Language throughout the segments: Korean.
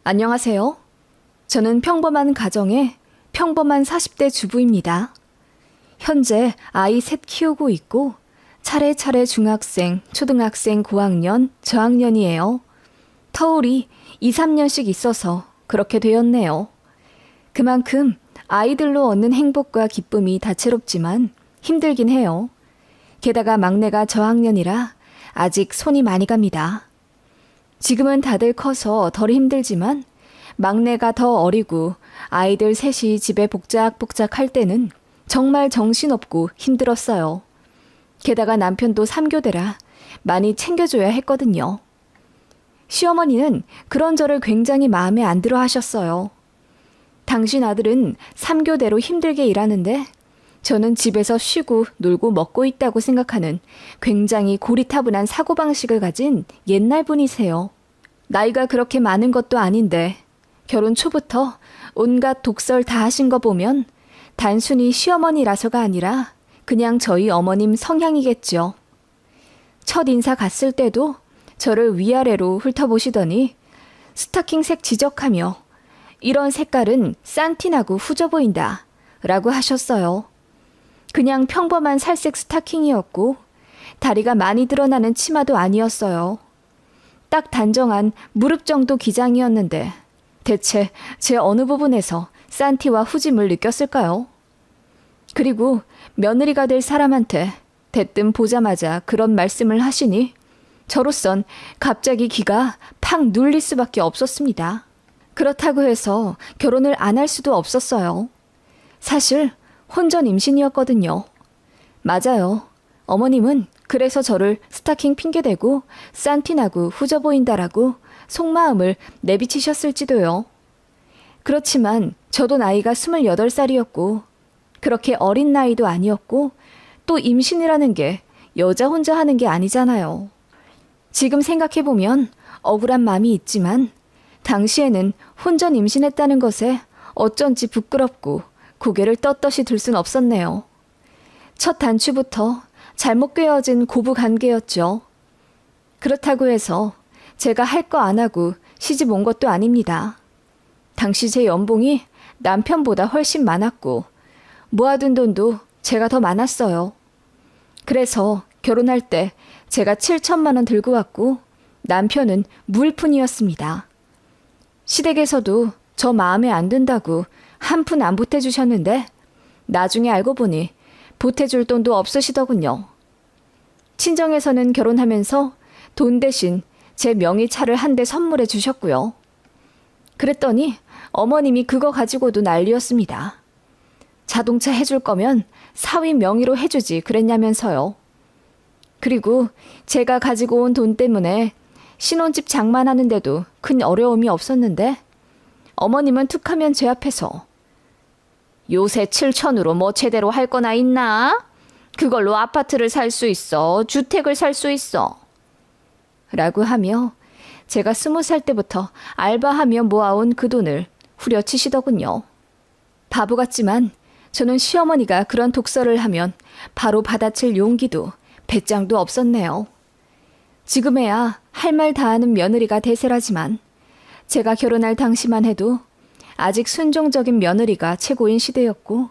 안녕하세요. 저는 평범한 가정의 평범한 40대 주부입니다. 현재 아이 셋 키우고 있고 차례차례 중학생, 초등학생, 고학년, 저학년이에요. 터울이 2, 3년씩 있어서 그렇게 되었네요. 그만큼 아이들로 얻는 행복과 기쁨이 다채롭지만 힘들긴 해요. 게다가 막내가 저학년이라 아직 손이 많이 갑니다. 지금은 다들 커서 덜 힘들지만 막내가 더 어리고 아이들 셋이 집에 복작복작 할 때는 정말 정신없고 힘들었어요. 게다가 남편도 3교대라 많이 챙겨줘야 했거든요. 시어머니는 그런 저를 굉장히 마음에 안 들어 하셨어요. 당신 아들은 3교대로 힘들게 일하는데 저는 집에서 쉬고 놀고 먹고 있다고 생각하는 굉장히 고리타분한 사고방식을 가진 옛날 분이세요. 나이가 그렇게 많은 것도 아닌데 결혼 초부터 온갖 독설 다 하신 거 보면 단순히 시어머니라서가 아니라 그냥 저희 어머님 성향이겠죠. 첫 인사 갔을 때도 저를 위아래로 훑어보시더니 스타킹색 지적하며 이런 색깔은 싼티나고 후져 보인다 라고 하셨어요. 그냥 평범한 살색 스타킹이었고 다리가 많이 드러나는 치마도 아니었어요. 딱 단정한 무릎 정도 기장이었는데 대체 제 어느 부분에서 싼티와 후짐을 느꼈을까요? 그리고 며느리가 될 사람한테 대뜸 보자마자 그런 말씀을 하시니 저로선 갑자기 기가 팍 눌릴 수밖에 없었습니다. 그렇다고 해서 결혼을 안 할 수도 없었어요. 사실 혼전 임신이었거든요. 맞아요. 어머님은 그래서 저를 스타킹 핑계대고 싼티나고 후져 보인다라고 속마음을 내비치셨을지도요. 그렇지만 저도 나이가 28살이었고 그렇게 어린 나이도 아니었고 또 임신이라는 게 여자 혼자 하는 게 아니잖아요. 지금 생각해보면 억울한 마음이 있지만 당시에는 혼전 임신했다는 것에 어쩐지 부끄럽고 고개를 떳떳이 들 순 없었네요. 첫 단추부터 잘못 꿰어진 고부 관계였죠. 그렇다고 해서 제가 할 거 안 하고 시집 온 것도 아닙니다. 당시 제 연봉이 남편보다 훨씬 많았고 모아둔 돈도 제가 더 많았어요. 그래서 결혼할 때 제가 7천만 원 들고 왔고 남편은 무일푼이었습니다. 시댁에서도 저 마음에 안 든다고 한 푼 안 보태주셨는데 나중에 알고 보니 보태줄 돈도 없으시더군요. 친정에서는 결혼하면서 돈 대신 제 명의차를 한 대 선물해 주셨고요. 그랬더니 어머님이 그거 가지고도 난리였습니다. 자동차 해줄 거면 사위 명의로 해주지 그랬냐면서요. 그리고 제가 가지고 온 돈 때문에 신혼집 장만하는데도 큰 어려움이 없었는데 어머님은 툭하면 제 앞에서 요새 7천으로 뭐 제대로 할 거나 있나? 그걸로 아파트를 살 수 있어. 주택을 살 수 있어. 라고 하며 제가 20살 때부터 알바하며 모아온 그 돈을 후려치시더군요. 바보 같지만 저는 시어머니가 그런 독설을 하면 바로 받아칠 용기도 배짱도 없었네요. 지금에야 할 말 다 하는 며느리가 대세라지만 제가 결혼할 당시만 해도 아직 순종적인 며느리가 최고인 시대였고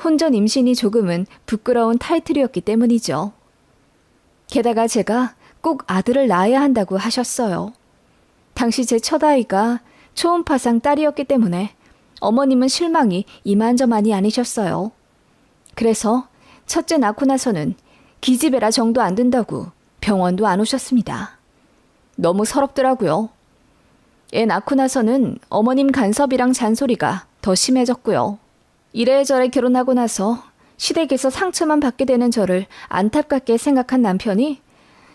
혼전 임신이 조금은 부끄러운 타이틀이었기 때문이죠. 게다가 제가 꼭 아들을 낳아야 한다고 하셨어요. 당시 제 첫아이가 초음파상 딸이었기 때문에 어머님은 실망이 이만저만이 아니셨어요. 그래서 첫째 낳고 나서는 기집애라 정도 안 된다고 병원도 안 오셨습니다. 너무 서럽더라고요. 애 낳고 나서는 어머님 간섭이랑 잔소리가 더 심해졌고요. 이래저래 결혼하고 나서 시댁에서 상처만 받게 되는 저를 안타깝게 생각한 남편이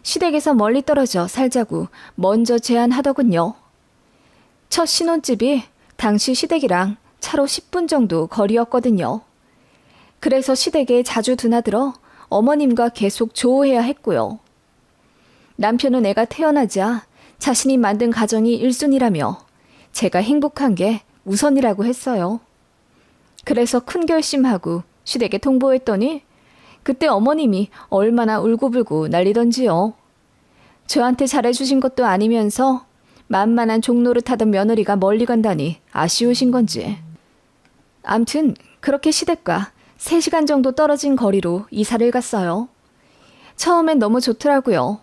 시댁에서 멀리 떨어져 살자고 먼저 제안하더군요. 첫 신혼집이 당시 시댁이랑 차로 10분 정도 거리였거든요. 그래서 시댁에 자주 드나들어 어머님과 계속 조호해야 했고요. 남편은 애가 태어나자 자신이 만든 가정이 1순위라며 제가 행복한 게 우선이라고 했어요. 그래서 큰 결심하고 시댁에 통보했더니 그때 어머님이 얼마나 울고불고 난리던지요. 저한테 잘해주신 것도 아니면서 만만한 종로를 타던 며느리가 멀리 간다니 아쉬우신 건지. 암튼 그렇게 시댁과 3시간 정도 떨어진 거리로 이사를 갔어요. 처음엔 너무 좋더라고요.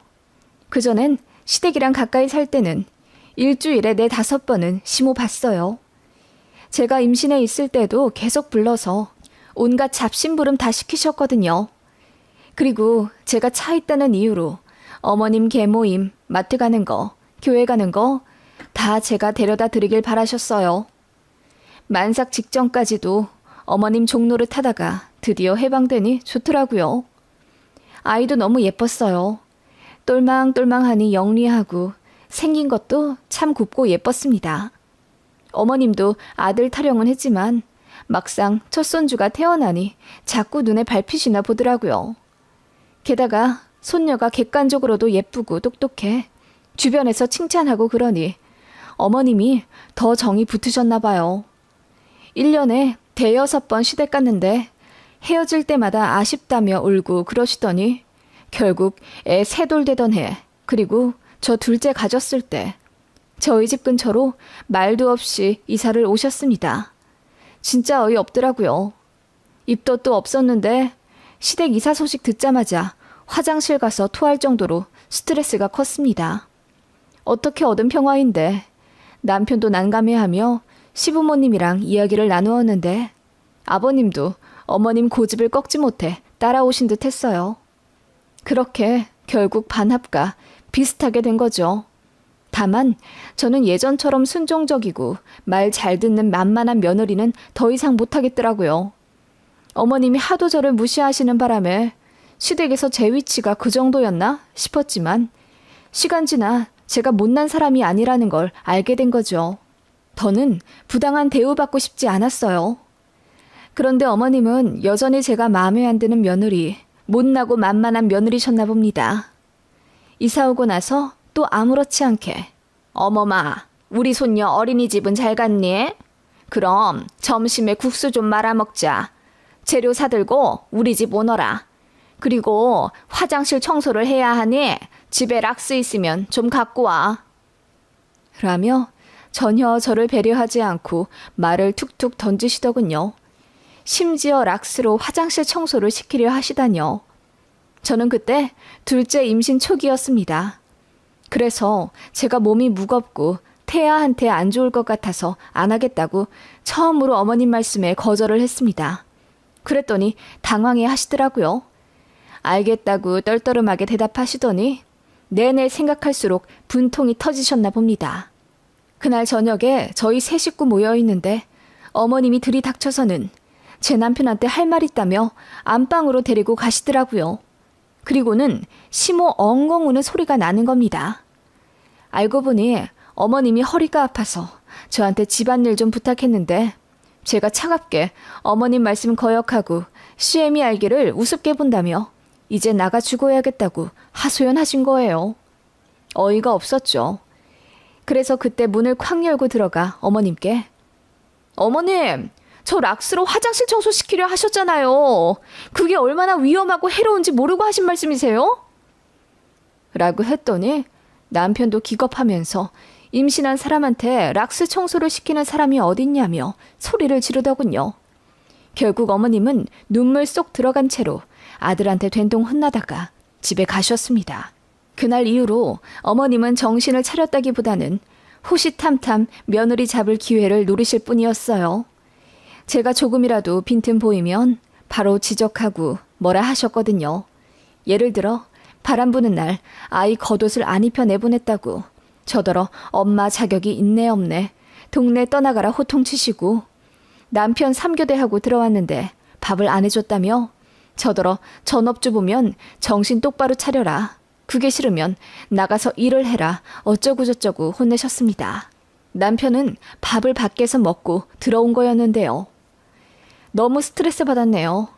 그전엔 시댁이랑 가까이 살 때는 일주일에 4-5번은 시모 봤어요. 제가 임신해 있을 때도 계속 불러서 온갖 잡심부름 다 시키셨거든요. 그리고 제가 차 있다는 이유로 어머님 개모임, 마트 가는 거, 교회 가는 거 다 제가 데려다 드리길 바라셨어요. 만삭 직전까지도 어머님 종로를 타다가 드디어 해방되니 좋더라고요. 아이도 너무 예뻤어요. 똘망똘망하니 영리하고 생긴 것도 참 곱고 예뻤습니다. 어머님도 아들 타령은 했지만 막상 첫 손주가 태어나니 자꾸 눈에 밟히시나 보더라고요. 게다가 손녀가 객관적으로도 예쁘고 똑똑해 주변에서 칭찬하고 그러니 어머님이 더 정이 붙으셨나 봐요. 1년에 5-6번 시댁 갔는데 헤어질 때마다 아쉽다며 울고 그러시더니 결국 애 3돌 되던 해, 그리고 저 둘째 가졌을 때 저희 집 근처로 말도 없이 이사를 오셨습니다. 진짜 어이없더라고요. 입덧도 없었는데 시댁 이사 소식 듣자마자 화장실 가서 토할 정도로 스트레스가 컸습니다. 어떻게 얻은 평화인데 남편도 난감해하며 시부모님이랑 이야기를 나누었는데 아버님도 어머님 고집을 꺾지 못해 따라오신 듯 했어요. 그렇게 결국 반합과 비슷하게 된 거죠. 다만 저는 예전처럼 순종적이고 말 잘 듣는 만만한 며느리는 더 이상 못하겠더라고요. 어머님이 하도 저를 무시하시는 바람에 시댁에서 제 위치가 그 정도였나 싶었지만 시간 지나 제가 못난 사람이 아니라는 걸 알게 된 거죠. 더는 부당한 대우받고 싶지 않았어요. 그런데 어머님은 여전히 제가 마음에 안 드는 며느리, 못나고 만만한 며느리셨나 봅니다. 이사 오고 나서 또 아무렇지 않게 어머마, 우리 손녀 어린이집은 잘 갔니? 그럼 점심에 국수 좀 말아 먹자. 재료 사들고 우리 집 오너라. 그리고 화장실 청소를 해야 하니 집에 락스 있으면 좀 갖고 와. 라며 전혀 저를 배려하지 않고 말을 툭툭 던지시더군요. 심지어 락스로 화장실 청소를 시키려 하시다뇨. 저는 그때 둘째 임신 초기였습니다. 그래서 제가 몸이 무겁고 태아한테 안 좋을 것 같아서 안 하겠다고 처음으로 어머님 말씀에 거절을 했습니다. 그랬더니 당황해 하시더라고요. 알겠다고 떨떠름하게 대답하시더니 내내 생각할수록 분통이 터지셨나 봅니다. 그날 저녁에 저희 3식구 모여 있는데 어머님이 들이닥쳐서는 제 남편한테 할 말 있다며 안방으로 데리고 가시더라고요. 그리고는 시모 엉엉 우는 소리가 나는 겁니다. 알고 보니 어머님이 허리가 아파서 저한테 집안일 좀 부탁했는데 제가 차갑게 어머님 말씀 거역하고 시애미 알기를 우습게 본다며 이제 나가 죽어야겠다고 하소연하신 거예요. 어이가 없었죠. 그래서 그때 문을 콱 열고 들어가 어머님께 어머님, 저 락스로 화장실 청소시키려 하셨잖아요. 그게 얼마나 위험하고 해로운지 모르고 하신 말씀이세요? 라고 했더니 남편도 기겁하면서 임신한 사람한테 락스 청소를 시키는 사람이 어딨냐며 소리를 지르더군요. 결국 어머님은 눈물 쏙 들어간 채로 아들한테 된통 혼나다가 집에 가셨습니다. 그날 이후로 어머님은 정신을 차렸다기보다는 호시탐탐 며느리 잡을 기회를 노리실 뿐이었어요. 제가 조금이라도 빈틈 보이면 바로 지적하고 뭐라 하셨거든요. 예를 들어 바람 부는 날 아이 겉옷을 안 입혀 내보냈다고 저더러 엄마 자격이 있네 없네 동네 떠나가라 호통치시고 남편 3교대하고 들어왔는데 밥을 안 해줬다며 저더러 전업주부면 정신 똑바로 차려라. 그게 싫으면 나가서 일을 해라. 어쩌고저쩌고 혼내셨습니다. 남편은 밥을 밖에서 먹고 들어온 거였는데요. 너무 스트레스 받았네요.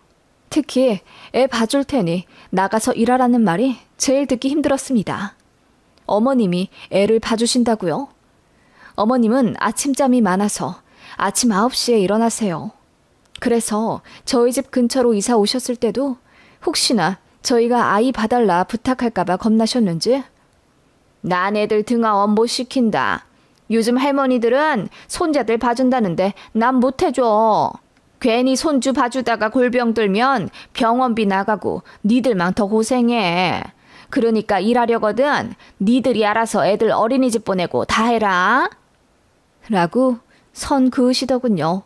특히 애 봐줄 테니 나가서 일하라는 말이 제일 듣기 힘들었습니다. 어머님이 애를 봐주신다고요? 어머님은 아침잠이 많아서 아침 9시에 일어나세요. 그래서 저희 집 근처로 이사 오셨을 때도 혹시나 저희가 아이 봐달라 부탁할까봐 겁나셨는지 난 애들 등하원 못 시킨다. 요즘 할머니들은 손자들 봐준다는데 난 못 해줘. 괜히 손주 봐주다가 골병 들면 병원비 나가고 니들만 더 고생해. 그러니까 일하려거든 니들이 알아서 애들 어린이집 보내고 다 해라. 라고 선 그으시더군요.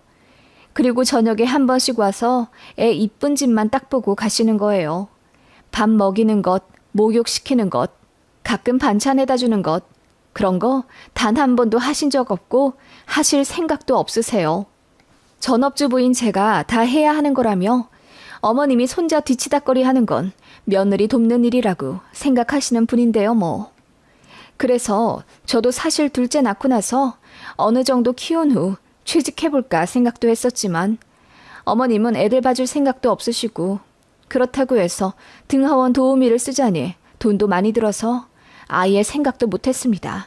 그리고 저녁에 한 번씩 와서 애 이쁜 집만 딱 보고 가시는 거예요. 밥 먹이는 것, 목욕시키는 것, 가끔 반찬해다 주는 것, 그런 거 단 한 번도 하신 적 없고 하실 생각도 없으세요. 전업주부인 제가 다 해야 하는 거라며 어머님이 손자 뒤치다꺼리 하는 건 며느리 돕는 일이라고 생각하시는 분인데요, 뭐. 그래서 저도 사실 둘째 낳고 나서 어느 정도 키운 후 취직해볼까 생각도 했었지만 어머님은 애들 봐줄 생각도 없으시고 그렇다고 해서 등하원 도우미를 쓰자니 돈도 많이 들어서 아예 생각도 못했습니다.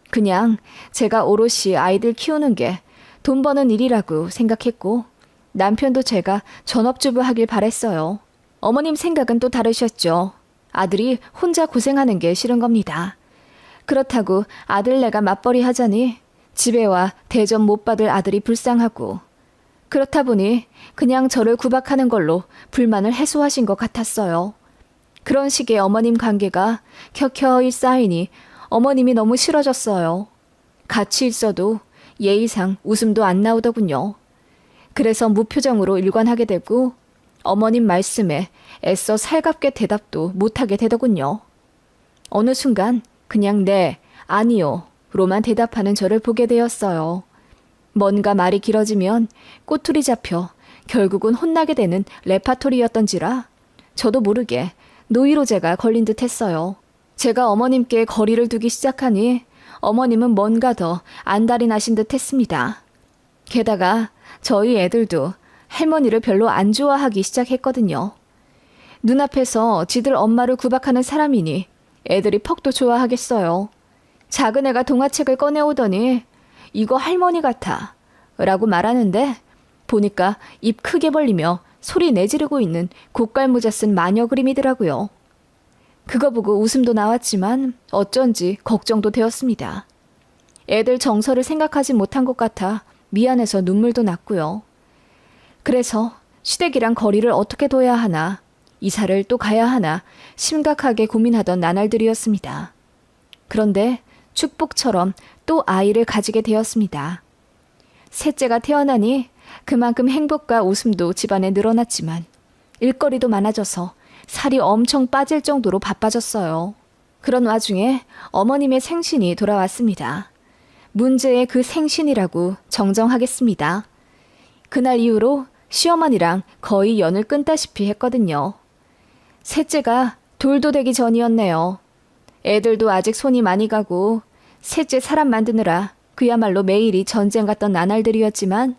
그냥 제가 오롯이 아이들 키우는 게 돈 버는 일이라고 생각했고 남편도 제가 전업주부 하길 바랬어요. 어머님 생각은 또 다르셨죠. 아들이 혼자 고생하는 게 싫은 겁니다. 그렇다고 아들네가 맞벌이 하자니 집에 와 대접 못 받을 아들이 불쌍하고 그렇다 보니 그냥 저를 구박하는 걸로 불만을 해소하신 것 같았어요. 그런 식의 어머님 관계가 켜켜이 쌓이니 어머님이 너무 싫어졌어요. 같이 있어도 예의상 웃음도 안 나오더군요. 그래서 무표정으로 일관하게 되고 어머님 말씀에 애써 살갑게 대답도 못하게 되더군요. 어느 순간 그냥 네, 아니요 로만 대답하는 저를 보게 되었어요. 뭔가 말이 길어지면 꼬투리 잡혀 결국은 혼나게 되는 레파토리였던지라 저도 모르게 노이로제가 걸린 듯 했어요. 제가 어머님께 거리를 두기 시작하니 어머님은 뭔가 더 안달이 나신 듯 했습니다. 게다가 저희 애들도 할머니를 별로 안 좋아하기 시작했거든요. 눈앞에서 지들 엄마를 구박하는 사람이니 애들이 퍽도 좋아하겠어요. 작은 애가 동화책을 꺼내오더니 이거 할머니 같아 라고 말하는데 보니까 입 크게 벌리며 소리 내지르고 있는 고깔모자 쓴 마녀 그림이더라고요. 그거 보고 웃음도 나왔지만 어쩐지 걱정도 되었습니다. 애들 정서를 생각하지 못한 것 같아 미안해서 눈물도 났고요. 그래서 시댁이랑 거리를 어떻게 둬야 하나, 이사를 또 가야 하나 심각하게 고민하던 나날들이었습니다. 그런데 축복처럼 또 아이를 가지게 되었습니다. 셋째가 태어나니 그만큼 행복과 웃음도 집안에 늘어났지만 일거리도 많아져서 살이 엄청 빠질 정도로 바빠졌어요. 그런 와중에 어머님의 생신이 돌아왔습니다. 문제의 그 생신이라고 정정하겠습니다. 그날 이후로 시어머니랑 거의 연을 끊다시피 했거든요. 셋째가 돌도 되기 전이었네요. 애들도 아직 손이 많이 가고 셋째 사람 만드느라 그야말로 매일이 전쟁 같던 나날들이었지만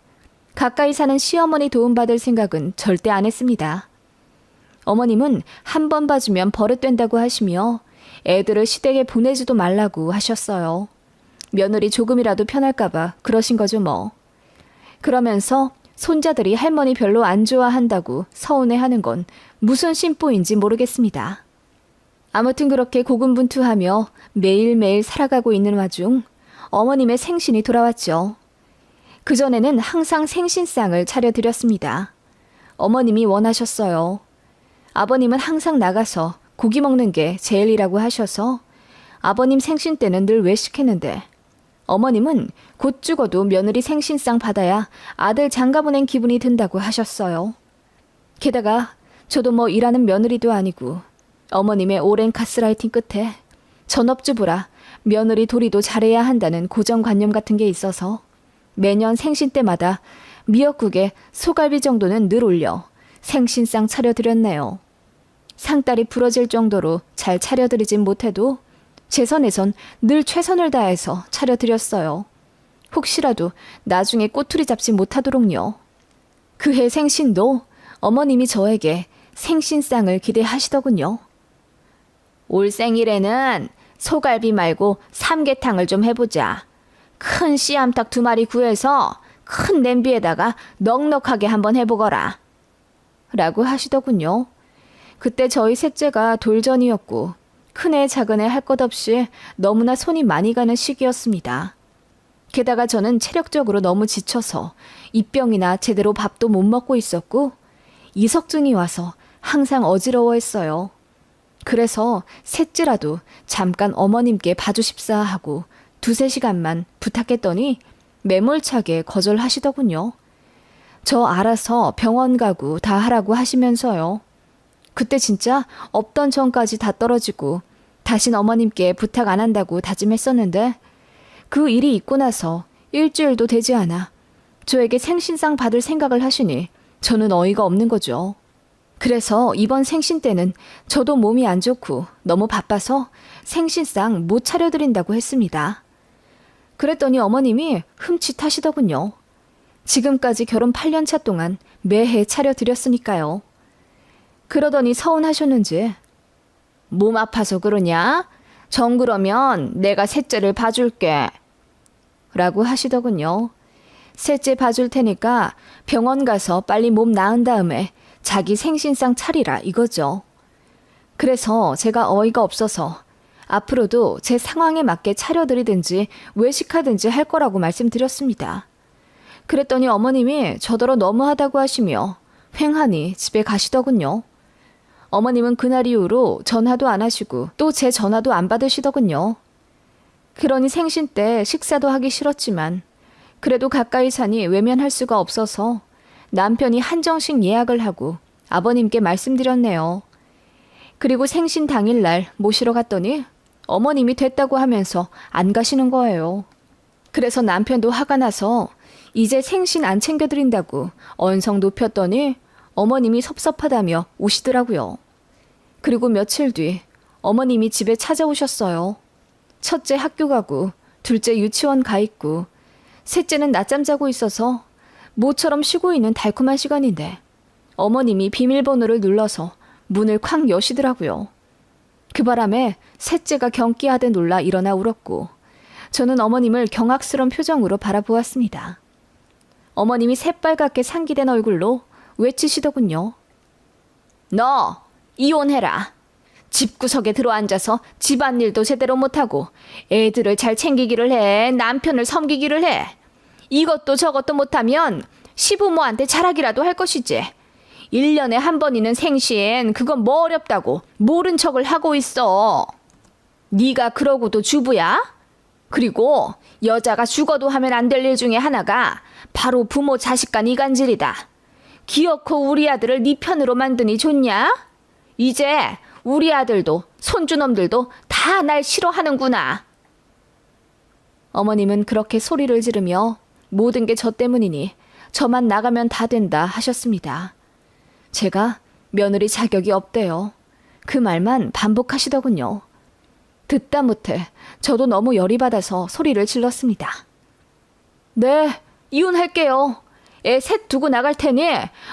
가까이 사는 시어머니 도움받을 생각은 절대 안 했습니다. 어머님은 한 번 봐주면 버릇된다고 하시며 애들을 시댁에 보내지도 말라고 하셨어요. 며느리 조금이라도 편할까봐 그러신 거죠 뭐. 그러면서 손자들이 할머니 별로 안 좋아한다고 서운해하는 건 무슨 심보인지 모르겠습니다. 아무튼 그렇게 고군분투하며 매일매일 살아가고 있는 와중 어머님의 생신이 돌아왔죠. 그전에는 항상 생신상을 차려드렸습니다. 어머님이 원하셨어요. 아버님은 항상 나가서 고기 먹는 게 제일이라고 하셔서 아버님 생신 때는 늘 외식했는데 어머님은 곧 죽어도 며느리 생신상 받아야 아들 장가 보낸 기분이 든다고 하셨어요. 게다가 저도 뭐 일하는 며느리도 아니고 어머님의 오랜 가스라이팅 끝에 전업주부라 며느리 도리도 잘해야 한다는 고정관념 같은 게 있어서 매년 생신 때마다 미역국에 소갈비 정도는 늘 올려 생신상 차려드렸네요. 상다리 부러질 정도로 잘 차려드리진 못해도 제 선에선 늘 최선을 다해서 차려드렸어요. 혹시라도 나중에 꼬투리 잡지 못하도록요. 그해 생신도 어머님이 저에게 생신상을 기대하시더군요. 올 생일에는 소갈비 말고 삼계탕을 좀 해보자. 큰 씨암탉 2마리 구해서 큰 냄비에다가 넉넉하게 한번 해보거라. 라고 하시더군요. 그때 저희 셋째가 돌전이었고 큰애 작은애 할 것 없이 너무나 손이 많이 가는 시기였습니다. 게다가 저는 체력적으로 너무 지쳐서 입병이나 제대로 밥도 못 먹고 있었고 이석증이 와서 항상 어지러워했어요. 그래서 셋째라도 잠깐 어머님께 봐주십사 하고 2-3시간만 부탁했더니 매몰차게 거절하시더군요. 저 알아서 병원 가고 다 하라고 하시면서요. 그때 진짜 없던 정까지 다 떨어지고 다신 어머님께 부탁 안 한다고 다짐했었는데 그 일이 있고 나서 일주일도 되지 않아 저에게 생신상 받을 생각을 하시니 저는 어이가 없는 거죠. 그래서 이번 생신 때는 저도 몸이 안 좋고 너무 바빠서 생신상 못 차려드린다고 했습니다. 그랬더니 어머님이 흠칫하시더군요. 지금까지 결혼 8년차 동안 매해 차려드렸으니까요. 그러더니 서운하셨는지 몸 아파서 그러냐? 정 그러면 내가 셋째를 봐줄게. 라고 하시더군요. 셋째 봐줄 테니까 병원 가서 빨리 몸 나은 다음에 자기 생신상 차리라 이거죠. 그래서 제가 어이가 없어서 앞으로도 제 상황에 맞게 차려드리든지 외식하든지 할 거라고 말씀드렸습니다. 그랬더니 어머님이 저더러 너무하다고 하시며 횡하니 집에 가시더군요. 어머님은 그날 이후로 전화도 안 하시고 또 제 전화도 안 받으시더군요. 그러니 생신 때 식사도 하기 싫었지만 그래도 가까이 사니 외면할 수가 없어서 남편이 한정식 예약을 하고 아버님께 말씀드렸네요. 그리고 생신 당일날 모시러 갔더니 어머님이 됐다고 하면서 안 가시는 거예요. 그래서 남편도 화가 나서 이제 생신 안 챙겨드린다고 언성 높였더니 어머님이 섭섭하다며 우시더라고요. 그리고 며칠 뒤 어머님이 집에 찾아오셨어요. 첫째 학교 가고 둘째 유치원 가 있고 셋째는 낮잠 자고 있어서 모처럼 쉬고 있는 달콤한 시간인데 어머님이 비밀번호를 눌러서 문을 쾅 여시더라고요. 그 바람에 셋째가 경기하듯 놀라 일어나 울었고 저는 어머님을 경악스러운 표정으로 바라보았습니다. 어머님이 새빨갛게 상기된 얼굴로 외치시더군요. 너 이혼해라. 집구석에 들어앉아서 집안일도 제대로 못하고 애들을 잘 챙기기를 해. 남편을 섬기기를 해. 이것도 저것도 못하면 시부모한테 자락이라도 할 것이지. 1년에 한 번이는 생신 그건 뭐 어렵다고 모른 척을 하고 있어. 네가 그러고도 주부야? 그리고 여자가 죽어도 하면 안 될 일 중에 하나가 바로 부모 자식 간 이간질이다. 기어코 우리 아들을 네 편으로 만드니 좋냐? 이제 우리 아들도 손주놈들도 다 날 싫어하는구나. 어머님은 그렇게 소리를 지르며 모든 게 저 때문이니 저만 나가면 다 된다 하셨습니다. 제가 며느리 자격이 없대요. 그 말만 반복하시더군요. 듣다 못해 저도 너무 열이 받아서 소리를 질렀습니다. 네, 이혼할게요. 애 셋 두고 나갈 테니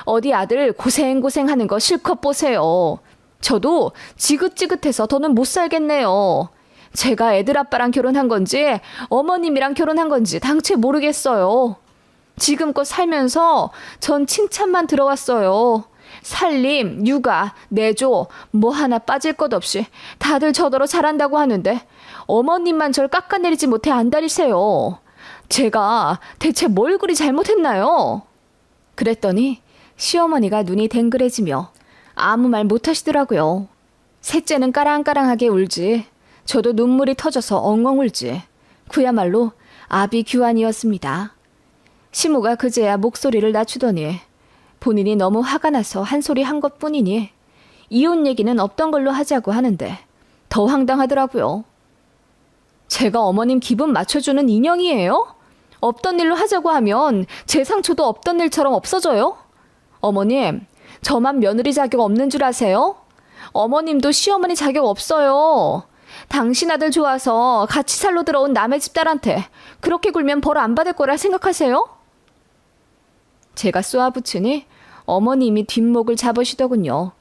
어디 아들 고생하는 거 실컷 보세요. 저도 지긋지긋해서 더는 못 살겠네요. 제가 애들 아빠랑 결혼한 건지 어머님이랑 결혼한 건지 당최 모르겠어요. 지금껏 살면서 전 칭찬만 들어왔어요. 살림, 육아, 내조 뭐 하나 빠질 것 없이 다들 저더러 잘한다고 하는데 어머님만 절 깎아내리지 못해 안달이세요. 제가 대체 뭘 그리 잘못했나요? 그랬더니 시어머니가 눈이 댕그레지며 아무 말 못하시더라고요. 셋째는 까랑까랑하게 울지 저도 눈물이 터져서 엉엉 울지 그야말로 아비규환이었습니다. 시모가 그제야 목소리를 낮추더니 본인이 너무 화가 나서 한 소리 한 것뿐이니 이혼 얘기는 없던 걸로 하자고 하는데 더 황당하더라고요. 제가 어머님 기분 맞춰주는 인형이에요? 없던 일로 하자고 하면 제 상처도 없던 일처럼 없어져요? 어머님, 저만 며느리 자격 없는 줄 아세요? 어머님도 시어머니 자격 없어요. 당신 아들 좋아서 같이 살러 들어온 남의 집 딸한테 그렇게 굴면 벌 안 받을 거라 생각하세요? 제가 쏘아붙이니 어머님이 뒷목을 잡으시더군요.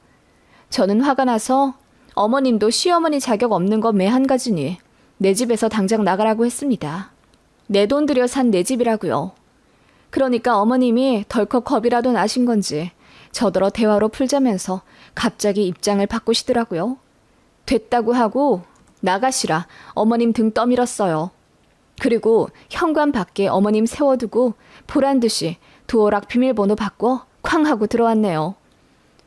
저는 화가 나서 어머님도 시어머니 자격 없는 거 매 한 가지니 내 집에서 당장 나가라고 했습니다. 내 돈 들여 산 내 집이라고요. 그러니까 어머님이 덜컥 겁이라도 나신 건지 저더러 대화로 풀자면서 갑자기 입장을 바꾸시더라고요. 됐다고 하고 나가시라 어머님 등 떠밀었어요. 그리고 현관 밖에 어머님 세워두고 보란 듯이 도어락 비밀번호 바꿔 쾅 하고 들어왔네요.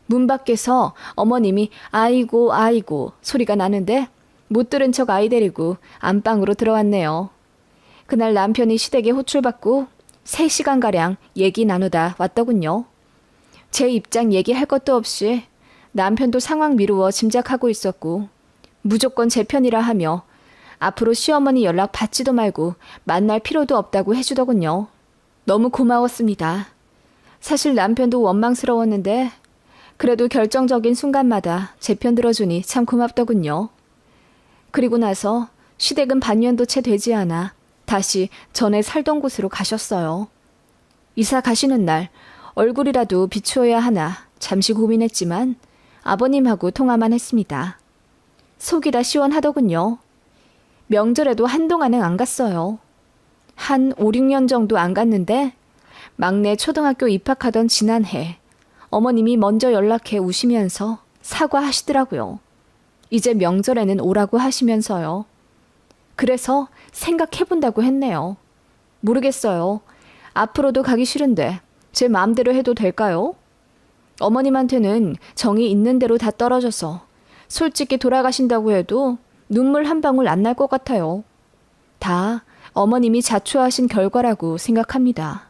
문 밖에서 어머님이 아이고 아이고 소리가 나는데 못 들은 척 아이 데리고 안방으로 들어왔네요. 그날 남편이 시댁에 호출받고 3시간가량 얘기 나누다 왔더군요. 제 입장 얘기할 것도 없이 남편도 상황 미루어 짐작하고 있었고 무조건 제 편이라 하며 앞으로 시어머니 연락 받지도 말고 만날 필요도 없다고 해주더군요. 너무 고마웠습니다. 사실 남편도 원망스러웠는데 그래도 결정적인 순간마다 제 편 들어주니 참 고맙더군요. 그리고 나서 시댁은 반년도 채 되지 않아 다시 전에 살던 곳으로 가셨어요. 이사 가시는 날 얼굴이라도 비추어야 하나 잠시 고민했지만 아버님하고 통화만 했습니다. 속이 다 시원하더군요. 명절에도 한동안은 안 갔어요. 한 5, 6년 정도 안 갔는데 막내 초등학교 입학하던 지난해 어머님이 먼저 연락해 우시면서 사과하시더라고요. 이제 명절에는 오라고 하시면서요. 그래서 생각해본다고 했네요. 모르겠어요. 앞으로도 가기 싫은데 제 마음대로 해도 될까요? 어머님한테는 정이 있는 대로 다 떨어져서 솔직히 돌아가신다고 해도 눈물 한 방울 안 날 것 같아요. 다 어머님이 자초하신 결과라고 생각합니다.